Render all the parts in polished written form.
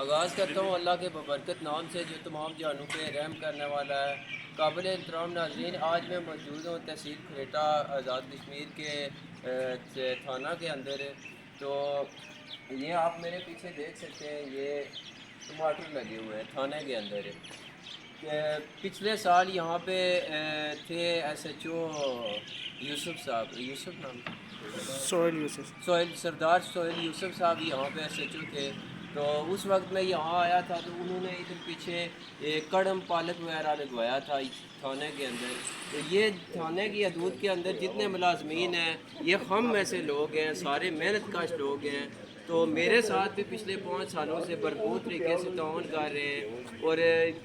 آغاز کرتا ہوں اللہ کے ببرکت نام سے جو تمام جانوں پہ رحم کرنے والا ہے۔ قابل احترام ناظرین، آج میں موجود ہوں تحصیل کھریٹا آزاد کشمیر کے تھانہ کے اندر۔ تو یہ آپ میرے پیچھے دیکھ سکتے ہیں، یہ ٹماٹر لگے ہوئے ہیں تھانے کے اندر۔ پچھلے سال یہاں پہ تھے ایس ایچ او یوسف صاحب، یوسف نام سہیل سردار سہیل یوسف صاحب یہاں پہ ایس ایچ او تھے۔ تو اس وقت میں یہاں آیا تھا تو انہوں نے ادھر پیچھے کڑم پالک وغیرہ لگوایا تھا تھانے کے اندر۔ تو یہ تھانے کی حدود کے اندر جتنے ملازمین ہیں یہ ہم میں سے لوگ ہیں، سارے محنت کش لوگ ہیں۔ تو میرے ساتھ بھی پچھلے 5 سالوں سے بھرپور طریقے سے تعاون کر رہے ہیں۔ اور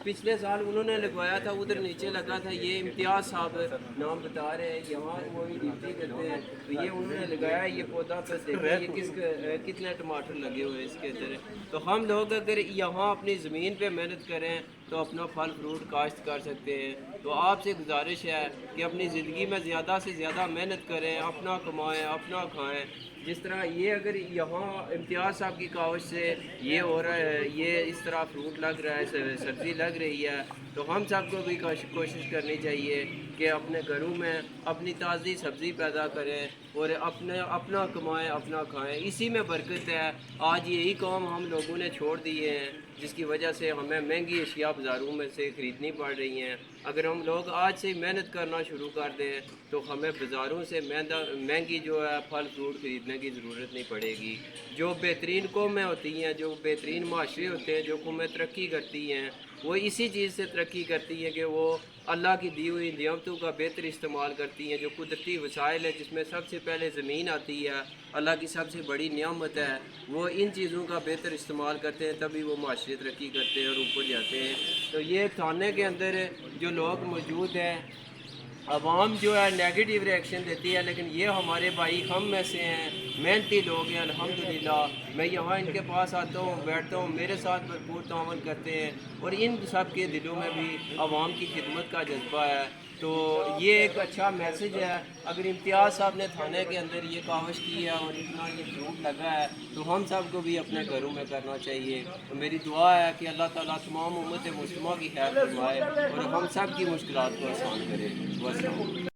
پچھلے سال انہوں نے لگوایا تھا، ادھر نیچے لگا تھا، یہ امتیاز صاحب نام بتا رہے ہیں، یہاں وہ ڈیوٹی کرتے ہیں۔ تو یہ انہوں نے لگایا، یہ پودا پہ دیکھیں یہ کتنے ٹماٹر لگے ہوئے اس کے اندر۔ تو ہم لوگ اگر یہاں اپنی زمین پہ محنت کریں تو اپنا پھل فروٹ کاشت کر سکتے ہیں۔ تو آپ سے گزارش ہے کہ اپنی زندگی میں زیادہ سے زیادہ محنت کریں، اپنا کمائیں، اپنا کھائیں۔ جس طرح یہ اگر یہاں امتیاز صاحب کی کاوش سے یہ ہو رہا ہے، یہ اس طرح فروٹ لگ رہا ہے، سبزی لگ رہی ہے، تو ہم سب کو بھی کوشش کرنی چاہیے کہ اپنے گھروں میں اپنی تازی سبزی پیدا کریں اور اپنا کمائیں، اپنا کھائیں، اسی میں برکت ہے۔ آج یہی کام ہم لوگوں نے چھوڑ دیے ہیں، جس کی وجہ سے ہمیں مہنگی اشیاء بازاروں میں سے خریدنی پڑ رہی ہیں۔ اگر ہم لوگ آج سے محنت کرنا شروع کر دیں تو ہمیں بازاروں سے مہنگی جو ہے پھل فروٹ خریدنے کی ضرورت نہیں پڑے گی۔ جو بہترین قومیں ہوتی ہیں، جو بہترین معاشرے ہوتے ہیں، جو قومیں ترقی کرتی ہیں، وہ اسی چیز سے ترقی کرتی ہیں کہ وہ اللہ کی دی ہوئی نعمتوں کا بہتر استعمال کرتی ہیں۔ جو قدرتی وسائل ہے، جس میں سب سے پہلے زمین آتی ہے، اللہ کی سب سے بڑی نعمت ہے، وہ ان چیزوں کا بہتر استعمال کرتے ہیں، تبھی وہ معاشرے ترقی کرتے ہیں اور اوپر جاتے ہیں۔ تو یہ تھانے کے اندر جو لوگ موجود ہیں، عوام جو ہے نیگیٹو ریئیکشن دیتی ہے، لیکن یہ ہمارے بھائی ہم میں سے ہیں، محنتی لوگ ہیں الحمدللہ۔ میں یہاں ان کے پاس آتا ہوں، بیٹھتا ہوں، میرے ساتھ بھرپور تعاون کرتے ہیں، اور ان سب کے دلوں میں بھی عوام کی خدمت کا جذبہ ہے۔ تو یہ ایک اچھا میسج ہے۔ اگر امتیاز صاحب نے تھانے کے اندر یہ کاوش کی ہے اور اتنا یہ فروٹ لگا ہے تو ہم سب کو بھی اپنے گھروں میں کرنا چاہیے۔ تو میری دعا ہے کہ اللہ تعالیٰ تمام امت مسلمہ کی خیر فرمائے اور ہم سب کی مشکلات کو آسان کرے۔ والسلام۔